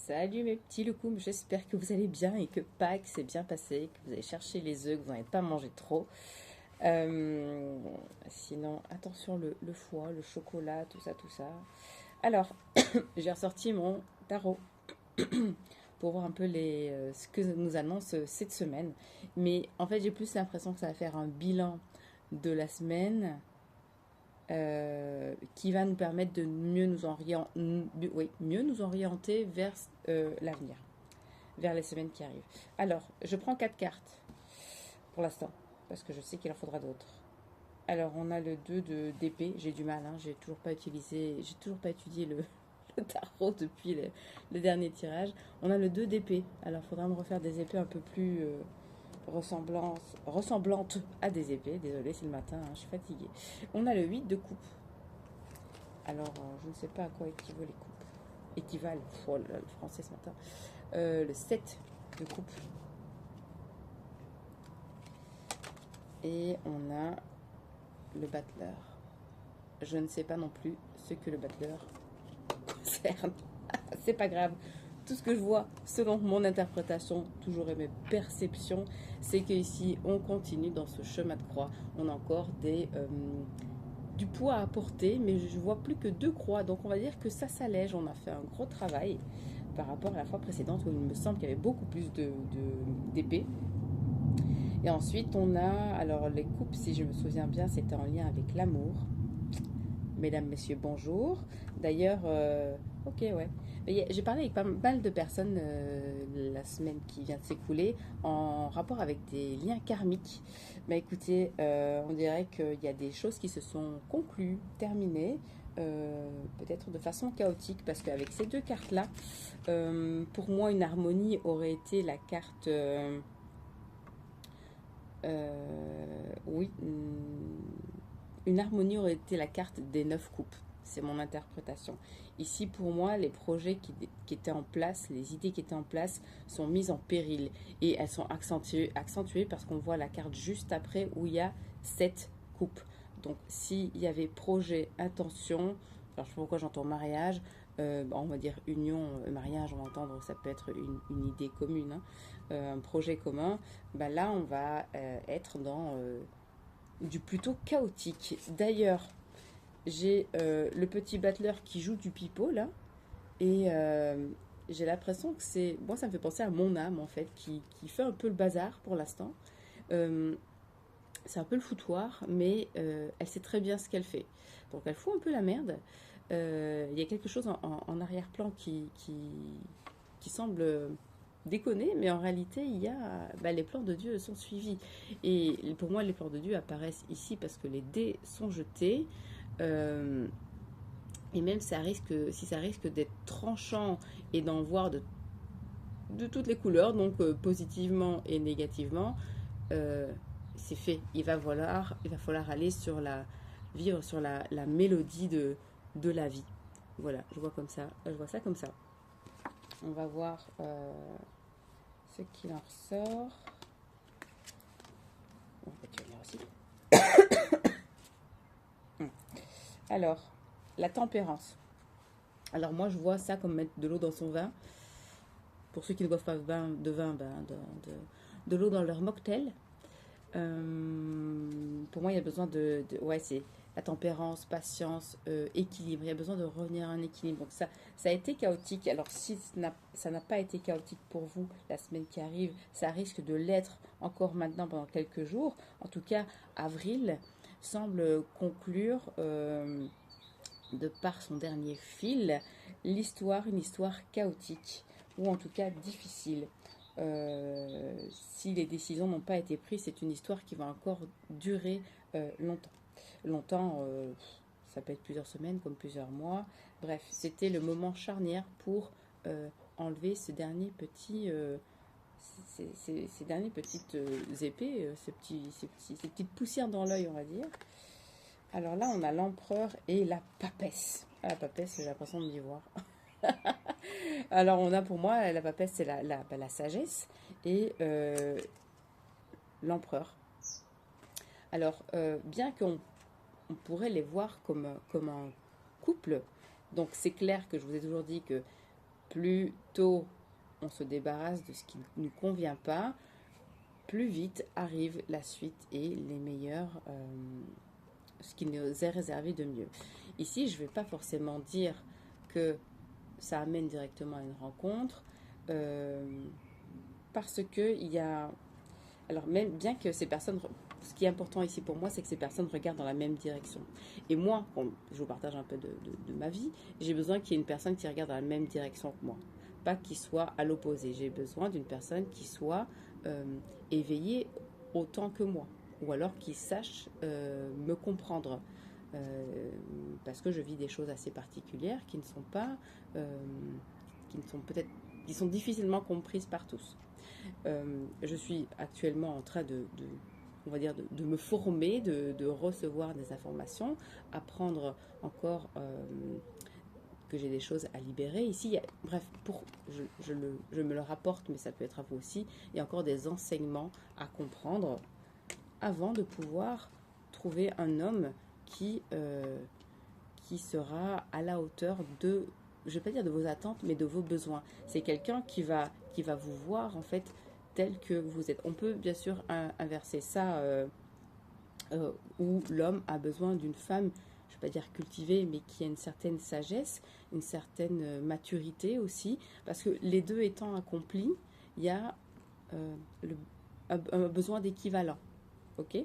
Salut mes petits loukoums, j'espère que vous allez bien et que Pâques s'est bien passé, que vous avez cherché les œufs, que vous n'en avez pas mangé trop. Euh, Sinon, attention le foie, le chocolat, tout ça, tout ça. Alors, j'ai ressorti mon tarot pour voir un peu ce que nous annonce cette semaine. Mais en fait, j'ai plus l'impression que ça va faire un bilan de la semaine qui va nous permettre de mieux nous orienter vers l'avenir, vers les semaines qui arrivent. Alors, je prends 4 cartes pour l'instant, parce que je sais qu'il en faudra d'autres. Alors, on a le 2 d'épée, j'ai du mal, hein, j'ai toujours pas étudié le tarot depuis le dernier tirage. On a le 2 d'épée, alors il faudra me refaire des épées un peu plus ressemblantes à des épées. Désolée, c'est le matin, hein, je suis fatiguée. On a le 8 de coupe. Alors, je ne sais pas à quoi équivalent, oh là là, le français ce matin. Le 7 de coupe. Et on a le battleur. Je ne sais pas non plus ce que le battleur concerne. C'est pas grave. Tout ce que je vois, selon mon interprétation, toujours et mes perceptions, c'est qu'ici, on continue dans ce chemin de croix. On a encore du poids à porter, mais je vois plus que 2 croix, donc on va dire que ça s'allège. On a fait un gros travail par rapport à la fois précédente où il me semble qu'il y avait beaucoup plus d'épées. Et ensuite on a, alors les coupes, si je me souviens bien, c'était en lien avec l'amour. Mesdames, messieurs, bonjour. D'ailleurs, ok, ouais. J'ai parlé avec pas mal de personnes la semaine qui vient de s'écouler en rapport avec des liens karmiques. Mais écoutez, on dirait qu'il y a des choses qui se sont conclues, terminées, peut-être de façon chaotique, parce qu'avec ces 2 cartes-là, pour moi, une harmonie aurait été la carte... oui, une harmonie aurait été la carte des 9 coupes. C'est mon interprétation. Ici, pour moi, les projets qui étaient en place, les idées qui étaient en place sont mises en péril. Et elles sont accentuées parce qu'on voit la carte juste après où il y a 7 coupes. Donc, s'il y avait projet, intention, alors je sais pas pourquoi j'entends mariage, on va dire union, mariage, on va entendre, ça peut être une idée commune, hein, un projet commun. Bah là, on va être dans du plutôt chaotique. D'ailleurs, j'ai le petit battleur qui joue du pipeau là, et j'ai l'impression que c'est. Moi, ça me fait penser à mon âme en fait, qui fait un peu le bazar pour l'instant. Euh, c'est un peu le foutoir, mais elle sait très bien ce qu'elle fait. Donc elle fout un peu la merde. Il y a quelque chose en arrière-plan qui semble déconner, mais en réalité, il y a les plans de Dieu sont suivis. Et pour moi, les plans de Dieu apparaissent ici parce que les dés sont jetés. Euh, et même si ça risque d'être tranchant et d'en voir de toutes les couleurs, donc positivement et négativement, euh, c'est fait. Il va falloir aller vivre sur la mélodie de la vie. Voilà, je vois ça comme ça. On va voir ce qu'il en ressort. On va tu venir aussi. Alors, la tempérance. Alors moi, je vois ça comme mettre de l'eau dans son vin. Pour ceux qui ne boivent pas de vin, de l'eau dans leur mocktail. Pour moi, il y a besoin ouais, c'est la tempérance, patience, équilibre. Il y a besoin de revenir à un équilibre. Donc ça a été chaotique. Alors si ça n'a pas été chaotique pour vous la semaine qui arrive, ça risque de l'être encore maintenant pendant quelques jours. En tout cas, avril semble conclure, de par son dernier fil, une histoire chaotique, ou en tout cas difficile. Si les décisions n'ont pas été prises, c'est une histoire qui va encore durer longtemps. Longtemps, ça peut être plusieurs semaines comme plusieurs mois. Bref, c'était le moment charnière pour enlever ces derniers petits, ces dernières petites épées, ces petites poussières dans l'œil, on va dire. Alors là, on a l'empereur et la papesse. Ah, la papesse, j'ai l'impression d'y voir. Alors, on a pour moi, la papesse, c'est la sagesse et l'empereur. Alors, bien qu'on pourrait les voir comme un couple, donc c'est clair que je vous ai toujours dit que plus tôt on se débarrasse de ce qui ne nous convient pas, plus vite arrive la suite et les meilleurs, ce qui nous est réservé de mieux. Ici, je ne vais pas forcément dire que ça amène directement à une rencontre, euh, parce que il y a... Alors même bien que ces personnes... Ce qui est important ici pour moi, c'est que ces personnes regardent dans la même direction. Et moi, bon, je vous partage un peu de ma vie, j'ai besoin qu'il y ait une personne qui regarde dans la même direction que moi. Pas qu'il soit à l'opposé. J'ai besoin d'une personne qui soit euh, éveillée autant que moi. Ou alors qui sache me comprendre. Parce que je vis des choses assez particulières qui ne sont pas... qui ne sont peut-être... qui sont difficilement comprises par tous. Je suis actuellement en train on va dire de me former, de recevoir des informations, apprendre encore que j'ai des choses à libérer. Ici, bref, je me le rapporte, mais ça peut être à vous aussi. Il y a encore des enseignements à comprendre avant de pouvoir trouver un homme qui sera à la hauteur de, je ne vais pas dire de vos attentes, mais de vos besoins. C'est quelqu'un qui va vous voir en fait tel que vous êtes. On peut bien sûr inverser ça, où l'homme a besoin d'une femme, je ne vais pas dire cultivée, mais qui a une certaine sagesse, une certaine maturité aussi, parce que les deux étant accomplis, il y a le, un besoin d'équivalent. Ok,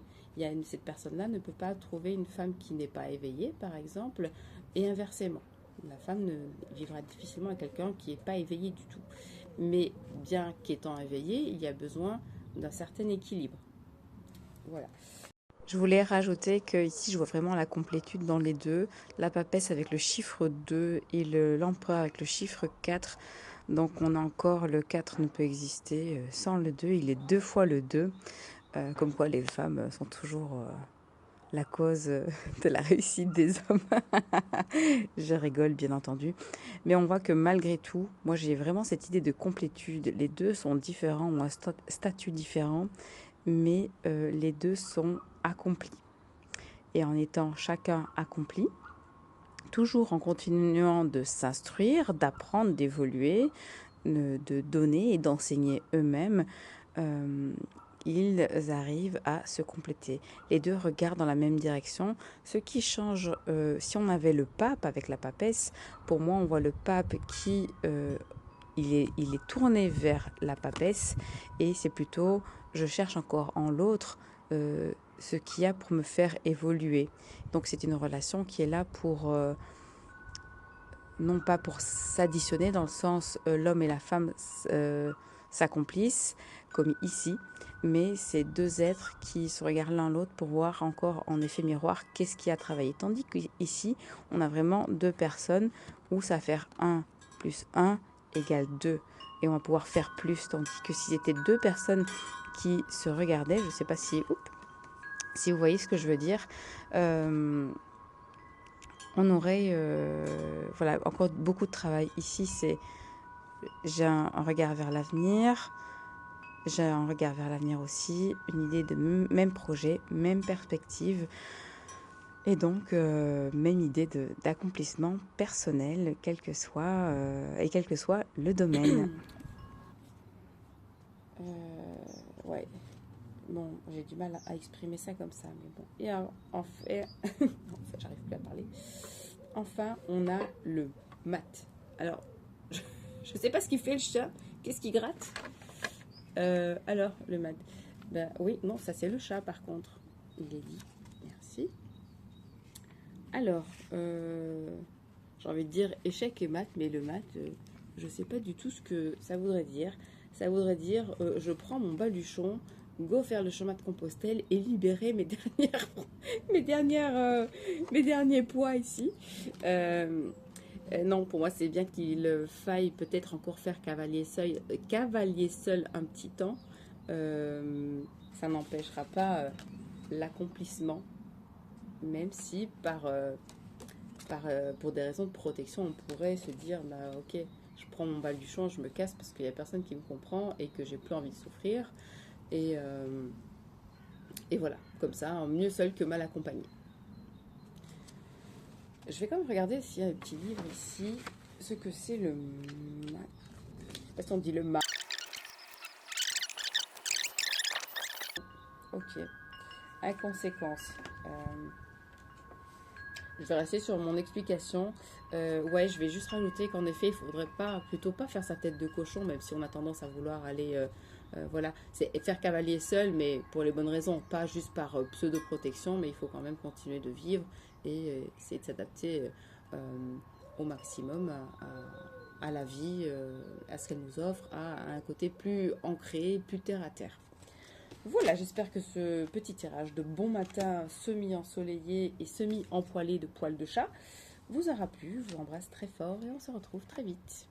cette personne-là ne peut pas trouver une femme qui n'est pas éveillée, par exemple, et inversement. La femme ne vivra difficilement avec quelqu'un qui n'est pas éveillé du tout. Mais bien qu'étant éveillé, il y a besoin d'un certain équilibre. Voilà. Je voulais rajouter que ici je vois vraiment la complétude dans les deux. La papesse avec le chiffre 2 et l'empereur avec le chiffre 4. Donc on a encore le 4 ne peut exister sans le 2. Il est deux fois le 2. Comme quoi les femmes sont toujours la cause de la réussite des hommes. Je rigole bien entendu. Mais on voit que malgré tout, moi j'ai vraiment cette idée de complétude. Les deux sont différents, ont un statut différent, mais les deux sont accomplis. Et en étant chacun accompli, toujours en continuant de s'instruire, d'apprendre, d'évoluer, de donner et d'enseigner eux-mêmes, ils arrivent à se compléter. Les deux regardent dans la même direction. Ce qui change, si on avait le pape avec la papesse, pour moi on voit le pape qui il est tourné vers la papesse, et c'est plutôt je cherche encore en l'autre ce qu'il y a pour me faire évoluer. Donc c'est une relation qui est là pour non pas pour s'additionner dans le sens l'homme et la femme s'accomplissent comme ici, mais c'est deux êtres qui se regardent l'un l'autre pour voir encore en effet miroir qu'est-ce qui a travaillé. Tandis qu'ici, on a vraiment deux personnes où ça va faire 1 plus 1 égale 2. Et on va pouvoir faire plus. Tandis que si c'était deux personnes qui se regardaient, je ne sais pas si vous voyez ce que je veux dire, on aurait voilà, encore beaucoup de travail. Ici, j'ai un regard vers l'avenir. J'ai un regard vers l'avenir aussi, une idée de même projet, même perspective, et donc même idée d'accomplissement personnel, quel que soit le domaine. Ouais, bon, j'ai du mal à exprimer ça comme ça, mais bon. Et en fait, j'arrive plus à parler. Enfin, on a le mat. Alors, je sais pas ce qu'il fait le chat. Qu'est-ce qu'il gratte? Alors, le mat. Ben oui, non, ça c'est le chat par contre. Il est dit. Merci. Alors, j'ai envie de dire échec et mat, mais le mat, je sais pas du tout ce que ça voudrait dire. Ça voudrait dire, je prends mon baluchon, go faire le chemin de Compostelle et libérer mes derniers poids ici. Non, pour moi, c'est bien qu'il faille peut-être encore faire cavalier seul un petit temps. Ça n'empêchera pas l'accomplissement, même si pour des raisons de protection, on pourrait se dire, bah ok, je prends mon baluchon, je me casse parce qu'il n'y a personne qui me comprend et que j'ai plus envie de souffrir. Et voilà, comme ça, mieux seul que mal accompagné. Je vais quand même regarder s'il y a un petit livre ici ce que c'est le... Est-ce qu'on dit le ma... Ok. Inconséquence. Je vais rester sur mon explication. Ouais, je vais juste rajouter qu'en effet, il faudrait plutôt pas faire sa tête de cochon, même si on a tendance à vouloir aller, voilà, c'est faire cavalier seul, mais pour les bonnes raisons, pas juste par pseudo-protection, mais il faut quand même continuer de vivre et essayer de s'adapter au maximum à la vie, à ce qu'elle nous offre, à un côté plus ancré, plus terre à terre. Voilà, j'espère que ce petit tirage de bon matin semi-ensoleillé et semi-empoilé de poils de chat vous aura plu. Je vous embrasse très fort et on se retrouve très vite.